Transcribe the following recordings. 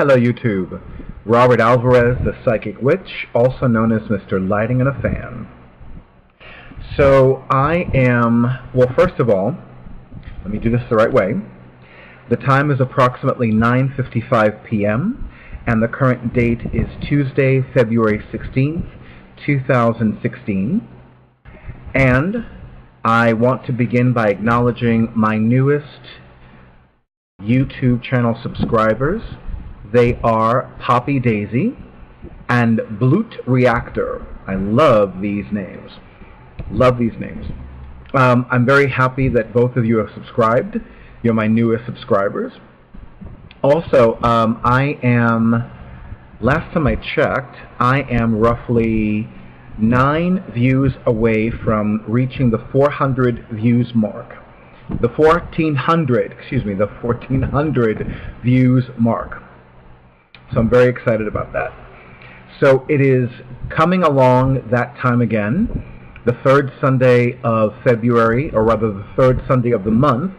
Hello YouTube. Robert Alvarez, the Psychic Witch, also known as Mr. Lighting in a Fan. So well, first of all, let me do this the right way. The time is approximately 9:55 p.m. and the current date is Tuesday, February 16th, 2016. And I want to begin by acknowledging my newest YouTube channel subscribers. They are Poppy Daisy and Blut Reactor. I love these names. Love these names. I'm very happy that both of you have subscribed. You're my newest subscribers. Also, last time I checked, I am roughly 9 views away from reaching the 400 views mark. The 1400 views mark. So I'm very excited about that. So it is coming along that time again. The third Sunday of February, or rather the third Sunday of the month,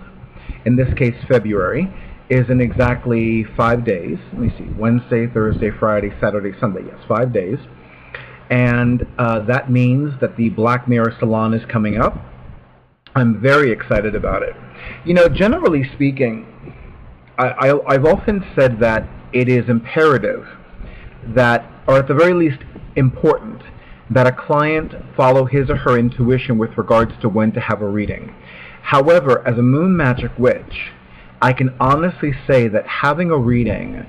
in this case February, is in exactly 5 days. Let me see, Wednesday, Thursday, Friday, Saturday, Sunday. Yes, 5 days. And that means that the Black Mirror Salon is coming up. I'm very excited about it. You know, generally speaking, I've often said that it is imperative that, or at the very least important, that a client follow his or her intuition with regards to when to have a reading. However, as a moon magic witch, I can honestly say that having a reading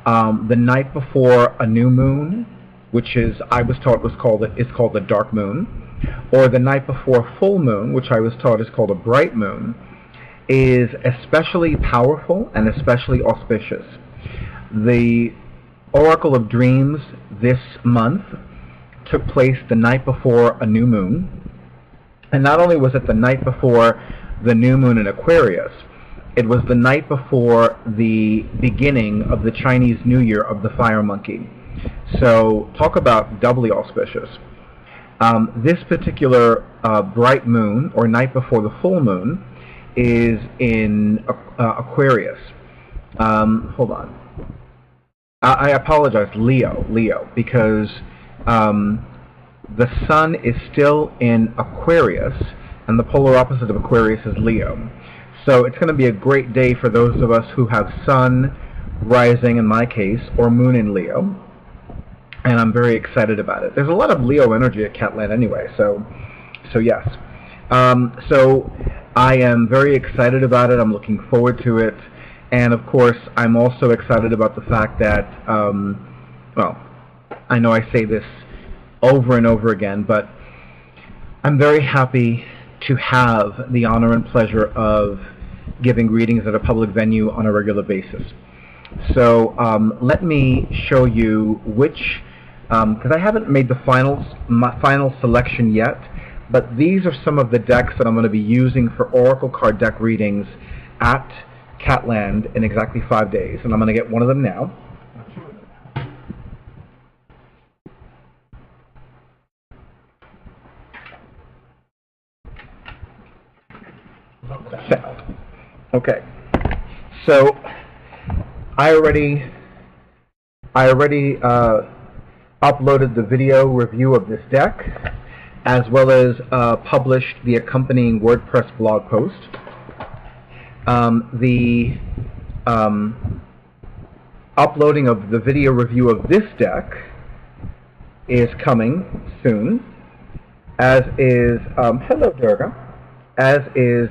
the night before a new moon, which is, I was taught is called the dark moon, or the night before full moon, which I was taught is called a bright moon, is especially powerful and especially auspicious. The Oracle of Dreams this month took place the night before a new moon, and not only was it the night before the new moon in Aquarius, it was the night before the beginning of the Chinese New Year of the Fire Monkey. So talk about doubly auspicious. This particular bright moon, or night before the full moon, is in Aquarius. Hold on. I apologize, Leo, because the sun is still in Aquarius, and the polar opposite of Aquarius is Leo. So it's going to be a great day for those of us who have sun rising, in my case, or moon in Leo, and I'm very excited about it. There's a lot of Leo energy at Catland anyway, so yes. So I am very excited about it. I'm looking forward to it. And of course, I'm also excited about the fact that, well, I know I say this over and over again, but I'm very happy to have the honor and pleasure of giving readings at a public venue on a regular basis. So let me show you which, because I haven't made the my final selection yet, but these are some of the decks that I'm going to be using for Oracle card deck readings at Catland in exactly 5 days, and I'm going to get one of them now. Okay, so I already uploaded the video review of this deck, as well as published the accompanying WordPress blog post. The uploading of the video review of this deck is coming soon, as is, hello Durga, as is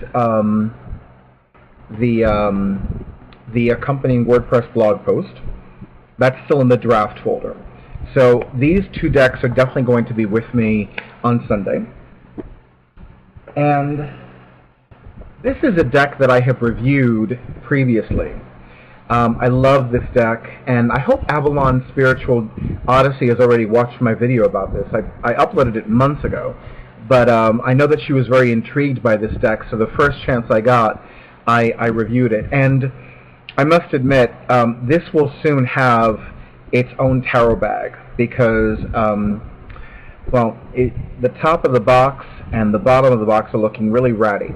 the accompanying WordPress blog post. That's still in the draft folder. So these two decks are definitely going to be with me on Sunday. And this is a deck that I have reviewed previously. I love this deck, and I hope Avalon Spiritual Odyssey has already watched my video about this. I uploaded it months ago, but I know that she was very intrigued by this deck, so the first chance I got, I reviewed it. And I must admit, this will soon have its own tarot bag, because, well, the top of the box and the bottom of the box are looking really ratty.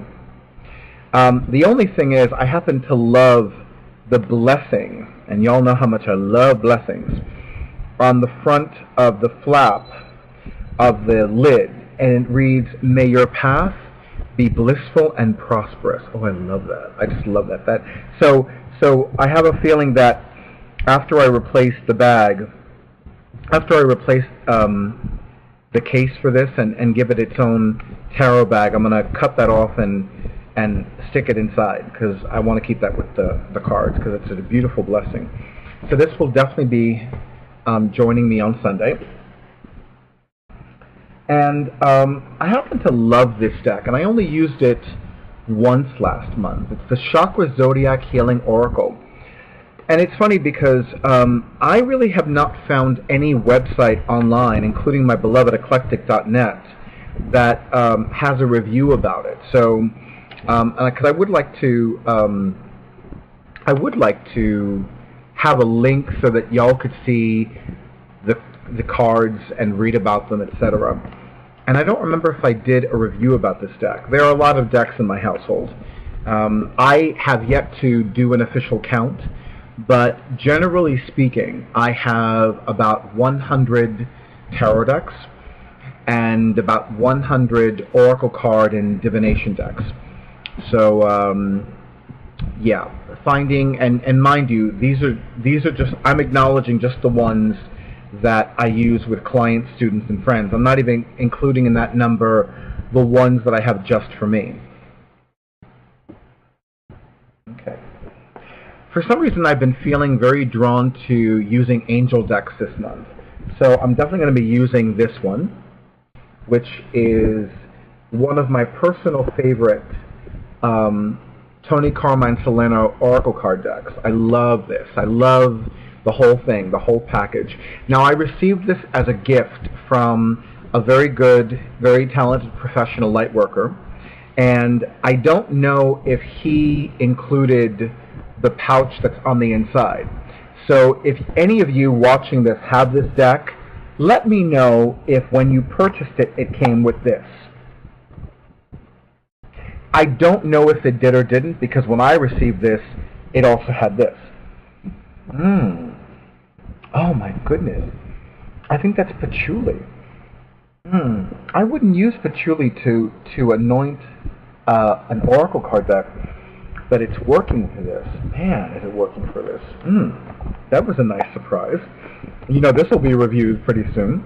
The only thing is, I happen to love the blessing, and y'all know how much I love blessings, on the front of the flap of the lid, and it reads, "May your path be blissful and prosperous." Oh, I love that. I just love that. So I have a feeling that after I replace the bag, after I replace the case for this and give it its own tarot bag, I'm going to cut that off and stick it inside, because I want to keep that with the cards, because it's a beautiful blessing. So this will definitely be joining me on Sunday. And I happen to love this deck, and I only used it once last month. It's the Chakra Zodiac Healing Oracle. And it's funny because I really have not found any website online, including my beloved eclectic.net, that has a review about it. So, because I would like to have a link so that y'all could see the cards and read about them, etc. And I don't remember if I did a review about this deck. There are a lot of decks in my household. I have yet to do an official count, but generally speaking, I have about 100 tarot decks and about 100 oracle card and divination decks. So yeah, finding, and mind you, these are just, I'm acknowledging just the ones that I use with clients, students, and friends. I'm not even including in that number the ones that I have just for me. Okay. For some reason, I've been feeling very drawn to using angel decks this month. So I'm definitely going to be using this one, which is one of my personal favorite Tony Carmine Solano Oracle card decks. I love this. I love the whole thing, the whole package. Now, I received this as a gift from a very good, very talented professional light worker, and I don't know if he included the pouch that's on the inside. So if any of you watching this have this deck, let me know if when you purchased it, it came with this. I don't know if it did or didn't, because when I received this, it also had this. Oh my goodness. I think that's patchouli. I wouldn't use patchouli to anoint an oracle card deck, but it's working for this. Man, is it working for this. That was a nice surprise. You know, this will be reviewed pretty soon.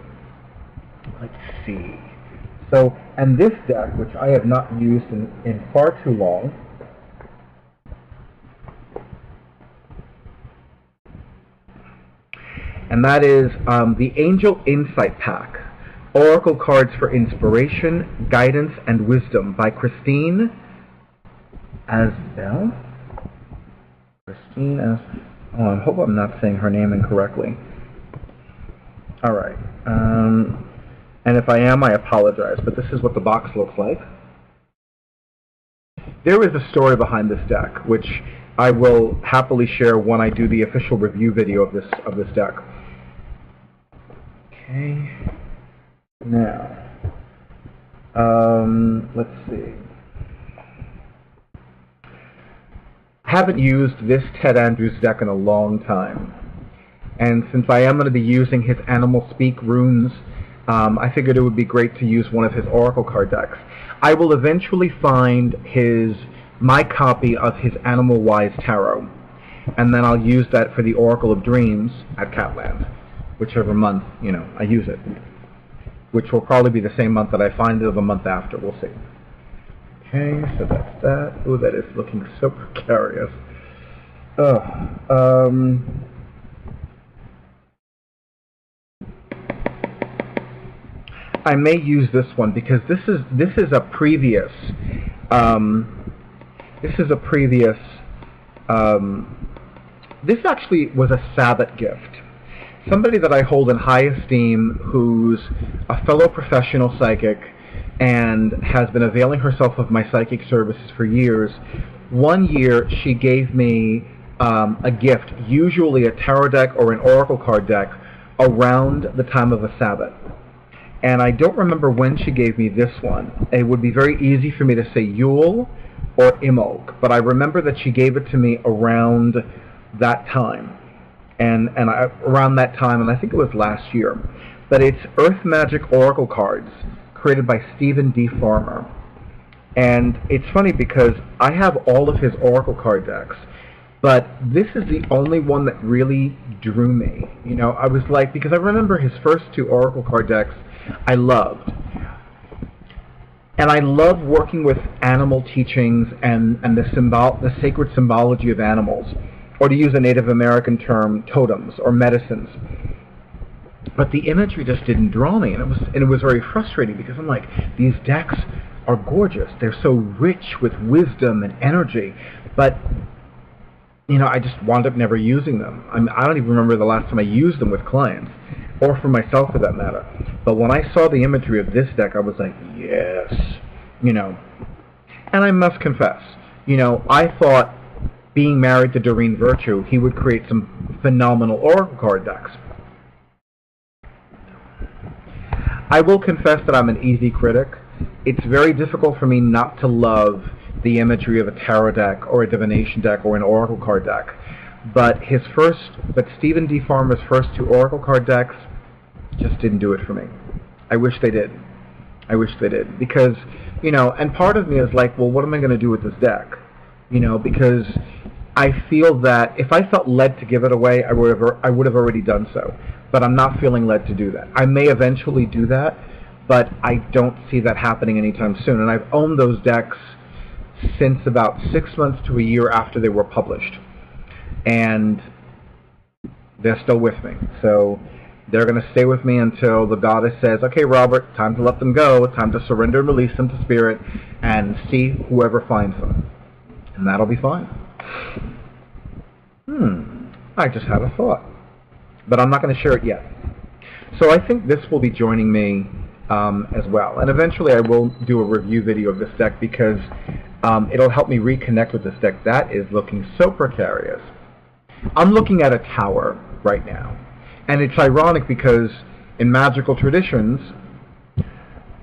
Let's see. So, and this deck, which I have not used in far too long, and that is the Angel Insight Pack, Oracle Cards for Inspiration, Guidance, and Wisdom by Christine Asbel. Oh, I hope I'm not saying her name incorrectly. All right. And if I am, I apologize, but this is what the box looks like. There is a story behind this deck, which I will happily share when I do the official review video of this deck. Okay. Now, let's see. I haven't used this Ted Andrews deck in a long time, and since I am going to be using his Animal Speak runes, I figured it would be great to use one of his Oracle card decks. I will eventually find my copy of his Animal Wise Tarot, and then I'll use that for the Oracle of Dreams at Catland, whichever month, you know, I use it, which will probably be the same month that I find it or the month after. We'll see. Okay, so that's that. Oh, that is looking so precarious. I may use this one because this is a previous this actually was a Sabbath gift. Somebody that I hold in high esteem, who's a fellow professional psychic and has been availing herself of my psychic services for years. One year she gave me a gift, usually a tarot deck or an oracle card deck, around the time of a Sabbath. And I don't remember when she gave me this one. It would be very easy for me to say Yule or Imbolc, but I remember that she gave it to me around that time, around that time, and I think it was last year. But it's Earth Magic Oracle cards created by Stephen D. Farmer. And it's funny because I have all of his Oracle card decks, but this is the only one that really drew me. You know, I was like, because I remember his first two Oracle card decks I loved. And I love working with animal teachings and the sacred symbology of animals, or to use a Native American term, totems or medicines. But the imagery just didn't draw me, and it was very frustrating because I'm like, these decks are gorgeous. They're so rich with wisdom and energy, but you know, I just wound up never using them. I don't even remember the last time I used them with clients, or for myself for that matter. But when I saw the imagery of this deck, I was like, yes, you know. And I must confess, you know, I thought, being married to Doreen Virtue, he would create some phenomenal Oracle card decks. I will confess that I'm an easy critic. It's very difficult for me not to love the imagery of a tarot deck or a divination deck or an Oracle card deck. But Stephen D. Farmer's first two Oracle card decks just didn't do it for me. I wish they did. I wish they did. Because, you know, and part of me is like, well, what am I going to do with this deck? You know, because I feel that if I felt led to give it away, I would have already done so. But I'm not feeling led to do that. I may eventually do that, but I don't see that happening anytime soon. And I've owned those decks since about 6 months to a year after they were published. And they're still with me. So they're going to stay with me until the goddess says, okay, Robert, time to let them go. Time to surrender and release them to spirit and see whoever finds them. And that'll be fine. I just had a thought. But I'm not going to share it yet. So I think this will be joining me as well. And eventually I will do a review video of this deck because it'll help me reconnect with this deck. That is looking so precarious. I'm looking at a tower right now. And it's ironic because in magical traditions,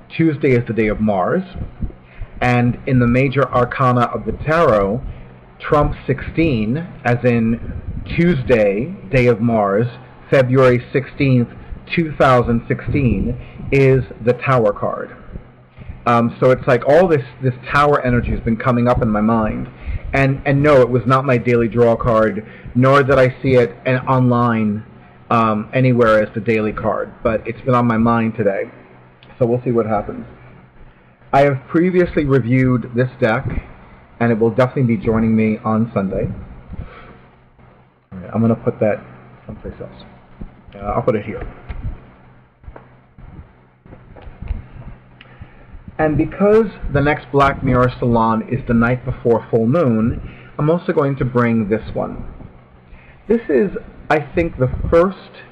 Tuesday is the day of Mars. And in the major arcana of the tarot, Trump 16, as in Tuesday, day of Mars, February 16th, 2016, is the Tower card. So it's like all this Tower energy has been coming up in my mind. And no, it was not my daily draw card, nor did I see it online anywhere as the daily card. But it's been on my mind today. So we'll see what happens. I have previously reviewed this deck, and it will definitely be joining me on Sunday. I'm going to put that someplace else. I'll put it here. And because the next Black Mirror Salon is the night before full moon, I'm also going to bring this one. This is, I think, the first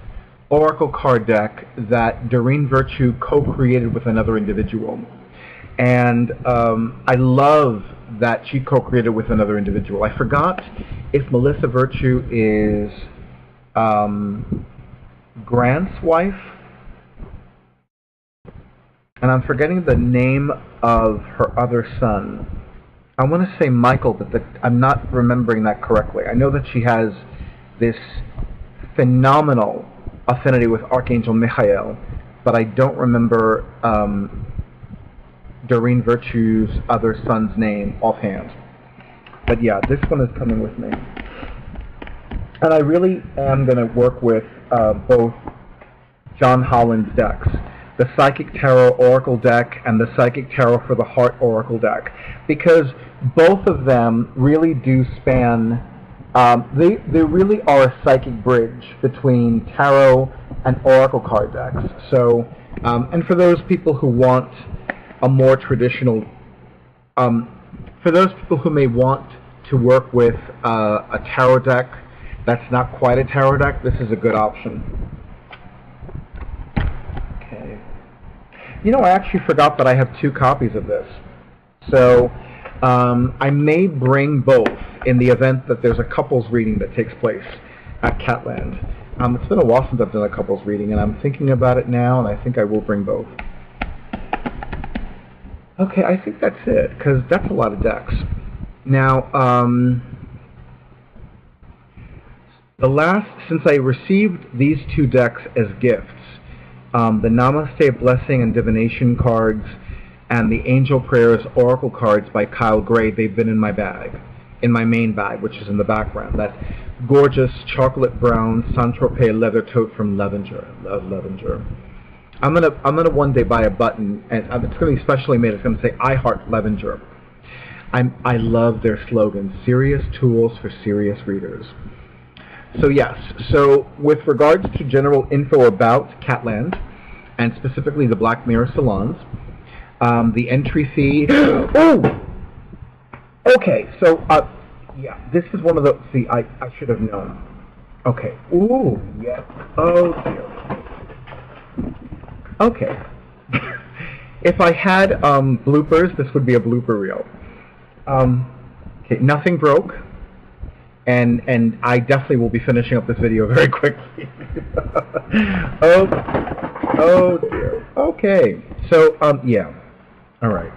Oracle card deck that Doreen Virtue co-created with another individual. And I love that she co-created with another individual. I forgot if Melissa Virtue is Grant's wife, and I'm forgetting the name of her other son. I want to say Michael, but I'm not remembering that correctly. I know that she has this phenomenal affinity with Archangel Michael, but I don't remember Doreen Virtue's other son's name offhand. But yeah, this one is coming with me. And I really am going to work with both John Holland's decks, the Psychic Tarot Oracle deck and the Psychic Tarot for the Heart Oracle deck, because both of them really do span, they really are a psychic bridge between tarot and Oracle card decks. So, and for those people who want a more traditional, for those people who may want to work with a tarot deck that's not quite a tarot deck, this is a good option. Okay. You know, I actually forgot that I have 2 copies of this. So I may bring both in the event that there's a couples reading that takes place at Catland. It's been a while since I've done a couples reading, and I'm thinking about it now, and I think I will bring both. Okay, I think that's it, because that's a lot of decks. Now, Since I received these two decks as gifts, the Namaste Blessing and Divination cards and the Angel Prayers Oracle cards by Kyle Gray, they've been in my bag, in my main bag, which is in the background. That gorgeous chocolate brown Saint-Tropez leather tote from Levenger. Love Levenger. I'm gonna one day buy a button, and it's gonna be specially made. It's gonna say "I Heart Levenger." I love their slogan: "Serious tools for serious readers." So yes. So with regards to general info about Catland, and specifically the Black Mirror Salons, the entry fee. Oh. Okay. So yeah, this is one of the. See, I should have known. Okay. Ooh. Yes. Oh dear. Okay. If I had bloopers, this would be a blooper reel. Okay, nothing broke, and I definitely will be finishing up this video very quickly. Oh dear. Okay. So yeah. All right.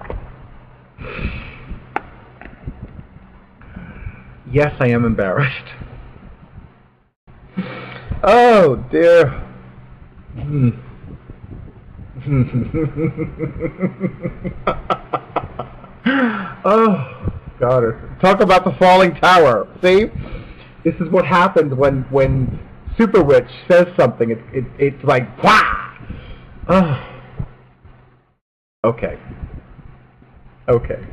Yes, I am embarrassed. Oh dear. Oh, God. Talk about the falling tower. See? This is what happens when Super Witch says something. It's like, wah! Oh. Okay. Okay.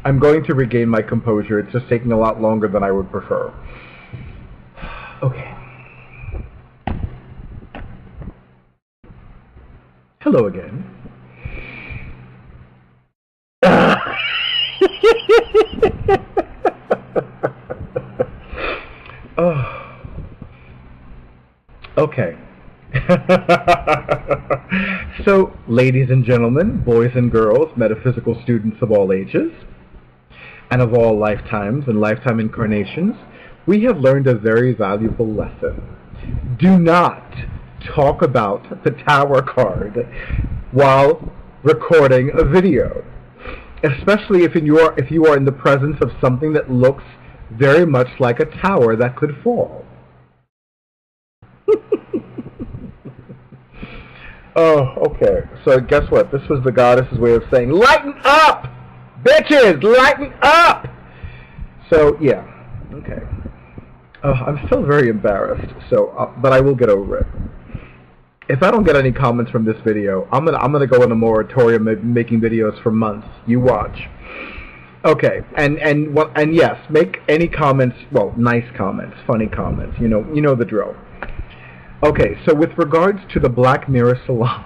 I'm going to regain my composure. It's just taking a lot longer than I would prefer. Okay. Hello again. Oh. Okay. So, ladies and gentlemen, boys and girls, metaphysical students of all ages, and of all lifetimes and lifetime incarnations, we have learned a very valuable lesson. Do not talk about the Tower card while recording a video, especially if you are in the presence of something that looks very much like a tower that could fall. Oh, okay. So guess what? This was the goddess's way of saying, lighten up! Bitches, lighten up! So, yeah. Okay. I'm still very embarrassed, so, but I will get over it. If I don't get any comments from this video, I'm gonna go in a moratorium making videos for months. You watch. Okay, and yes, make any comments, well, nice comments, funny comments. You know the drill. Okay, so with regards to the Black Mirror Salon,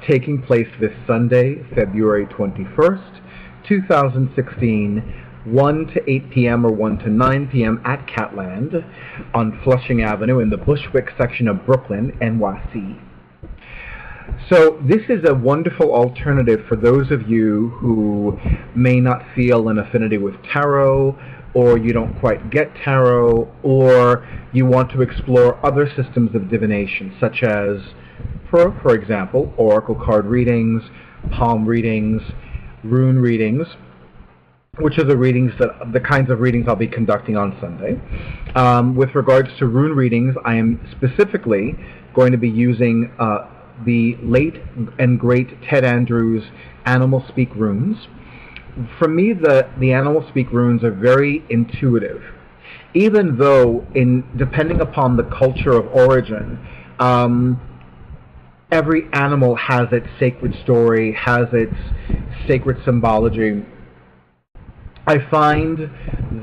taking place this Sunday, February 21st, 2016, 1 to 8 p.m. or 1 to 9 p.m. at Catland on Flushing Avenue in the Bushwick section of Brooklyn, NYC. So this is a wonderful alternative for those of you who may not feel an affinity with tarot, or you don't quite get tarot, or you want to explore other systems of divination, such as, for example, oracle card readings, palm readings, rune readings, which are the kinds of readings I'll be conducting on Sunday. With regards to rune readings, I am specifically going to be using the late and great Ted Andrews Animal Speak runes. For me, the Animal Speak runes are very intuitive, even though, depending upon the culture of origin, every animal has its sacred story, has its sacred symbology. I find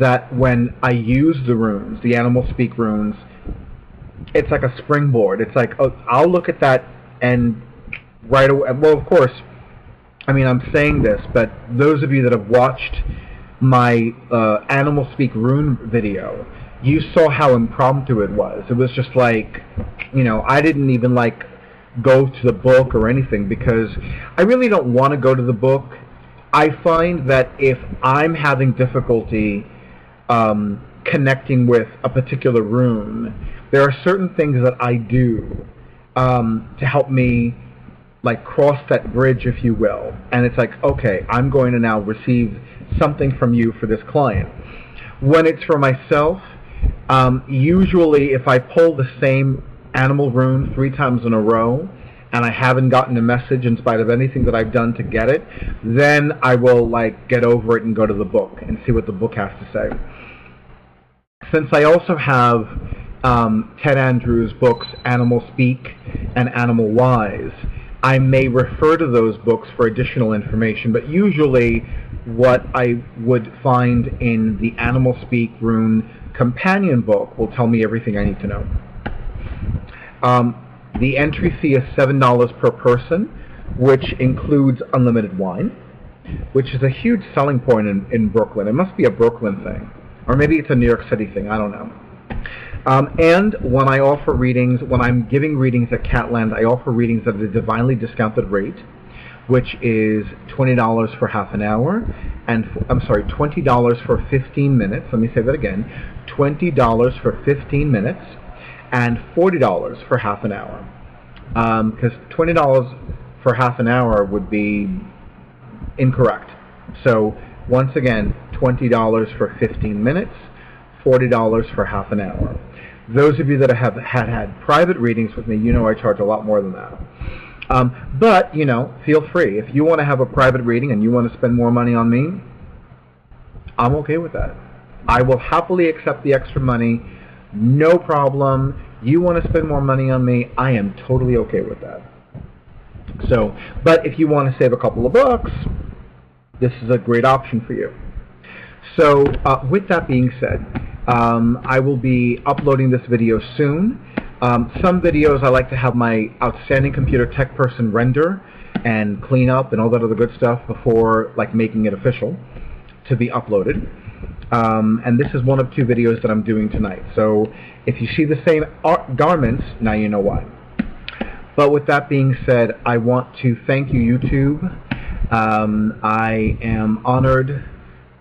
that when I use the runes, the Animal Speak runes, it's like a springboard. It's like, oh, I'll look at that and right away, well, of course, I mean, I'm saying this, but those of you that have watched my Animal Speak rune video, you saw how impromptu it was. It was just like, I didn't even go to the book or anything, because I really don't want to go to the book. I find that if I'm having difficulty connecting with a particular rune, there are certain things that I do to help me cross that bridge, if you will. And it's like, okay, I'm going to now receive something from you for this client. When it's for myself, usually if I pull the same animal rune 3 times in a row and I haven't gotten a message in spite of anything that I've done to get it, then I will like get over it and go to the book and see what the book has to say. Since I also have Ted Andrews' books Animal Speak and Animal Wise, I may refer to those books for additional information, but usually what I would find in the Animal Speak Rune companion book will tell me everything I need to know. The entry fee is $7 per person, which includes unlimited wine, which is a huge selling point in Brooklyn. It must be a Brooklyn thing, or maybe it's a New York City thing, I don't know. And when I offer readings, when I'm giving readings at Catland, I offer readings at a divinely discounted rate, which is $20 for half an hour, and I'm sorry, $20 for 15 minutes. Let me say that again, $20 for 15 minutes, and $40 for half an hour. Because $20 for half an hour would be incorrect. So once again, $20 for 15 minutes, $40 for half an hour. Those of you that have had private readings with me, you know I charge a lot more than that. But, you know, feel free. If you want to have a private reading and you want to spend more money on me, I'm okay with that. I will happily accept the extra money, no problem. You want to spend more money on me, I am totally okay with that. So, but if you want to save a couple of bucks, this is a great option for you. So, with that being said, I will be uploading this video soon. Some videos I like to have my outstanding computer tech person render and clean up and all that other good stuff before like making it official to be uploaded. And this is one of 2 videos that I'm doing tonight. So if you see the same garments, now you know why. But with that being said, I want to thank you, YouTube. I am honored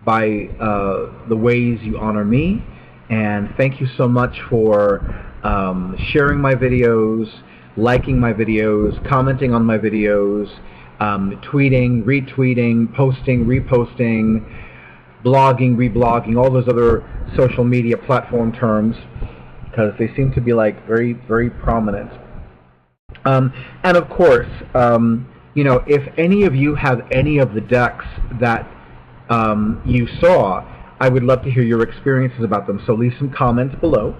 by the ways you honor me, and thank you so much for sharing my videos, liking my videos, commenting on my videos, tweeting, retweeting, posting, reposting, blogging, reblogging, all those other social media platform terms, because they seem to be like very, very prominent. And of course, you know, if any of you have any of the decks that you saw, I would love to hear your experiences about them. So leave some comments below.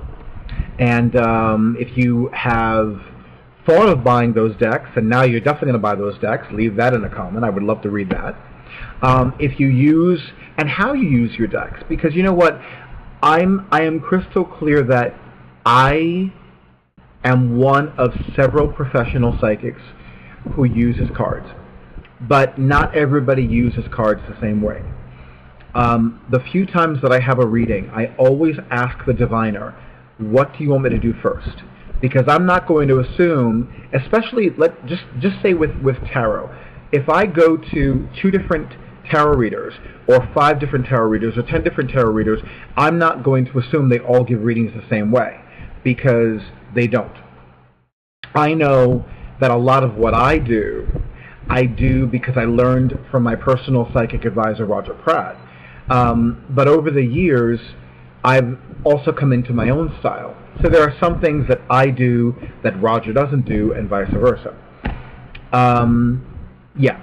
And if you have thought of buying those decks, and now you're definitely going to buy those decks, leave that in a comment. I would love to read that. If you use, and how you use your decks, because you know what, I am crystal clear that I am one of several professional psychics who uses cards, but not everybody uses cards the same way. The few times that I have a reading, I always ask the diviner, what do you want me to do first? Because I'm not going to assume, especially, just say with tarot, if I go to 2 different tarot readers, or 5 different tarot readers, or 10 different tarot readers, I'm not going to assume they all give readings the same way, because they don't. I know that a lot of what I do because I learned from my personal psychic advisor, Roger Pratt. But over the years, I've also come into my own style. So there are some things that I do that Roger doesn't do, and vice versa. Yeah.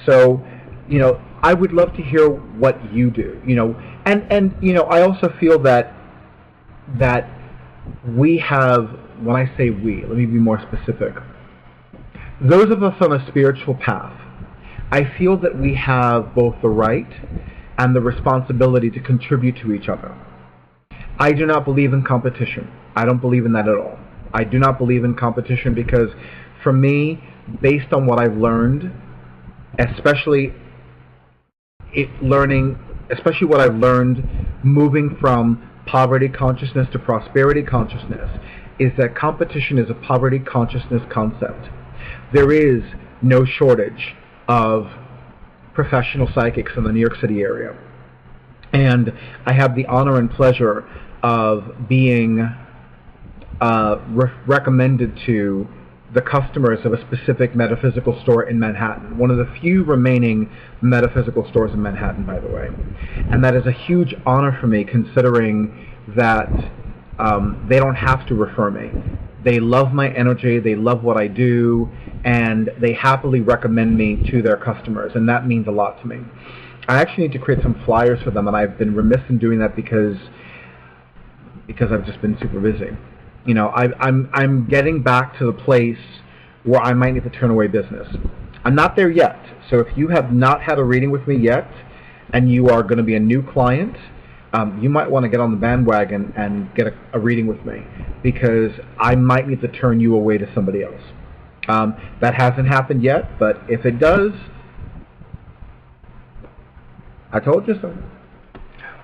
So, you know, I would love to hear what you do. You know, and you know, I also feel that we have, when I say we, let me be more specific. Those of us on a spiritual path, I feel that we have both the right and the responsibility to contribute to each other. I do not believe in competition. I don't believe in that at all. I do not believe in competition because, for me, based on what I've learned, especially what I've learned moving from poverty consciousness to prosperity consciousness, is that competition is a poverty consciousness concept. There is no shortage of professional psychics in the New York City area. And I have the honor and pleasure of being recommended to the customers of a specific metaphysical store in Manhattan, one of the few remaining metaphysical stores in Manhattan, by the way. And that is a huge honor for me, considering that they don't have to refer me. They love my energy, they love what I do, and they happily recommend me to their customers, and that means a lot to me. I actually need to create some flyers for them, and I've been remiss in doing that because I've just been super busy. You know, I'm getting back to the place where I might need to turn away business. I'm not there yet, so if you have not had a reading with me yet, and you are going to be a new client, you might want to get on the bandwagon and get a reading with me, because I might need to turn you away to somebody else. That hasn't happened yet, but if it does, I told you so.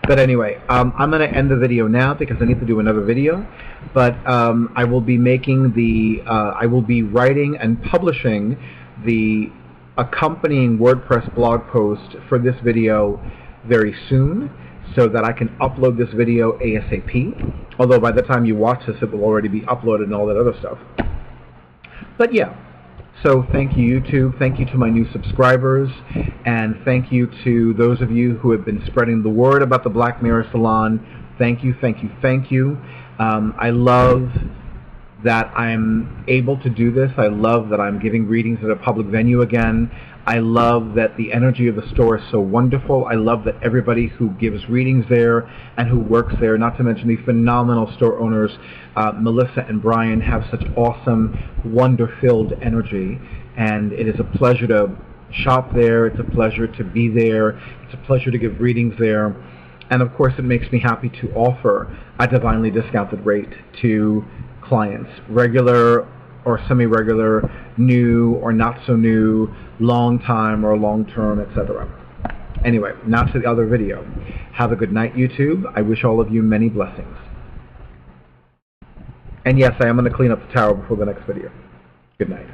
But anyway, I'm going to end the video now because I need to do another video. But I will be making I will be writing and publishing the accompanying WordPress blog post for this video very soon, so that I can upload this video ASAP. Although by the time you watch this, it will already be uploaded and all that other stuff. But yeah. So thank you, YouTube. Thank you to my new subscribers, and thank you to those of you who have been spreading the word about the Black Mirror Salon. Thank you, thank you, thank you. I love that I'm able to do this. I love that I'm giving readings at a public venue again. I love that the energy of the store is so wonderful. I love that everybody who gives readings there and who works there, not to mention the phenomenal store owners, Melissa and Brian, have such awesome, wonder-filled energy. And it is a pleasure to shop there. It's a pleasure to be there. It's a pleasure to give readings there. And of course, it makes me happy to offer a divinely discounted rate to clients, regular or semi-regular, new or not so new, long time or long term, etc. Anyway, now to the other video. Have a good night, YouTube. I wish all of you many blessings. And yes, I am going to clean up the tower before the next video. Good night.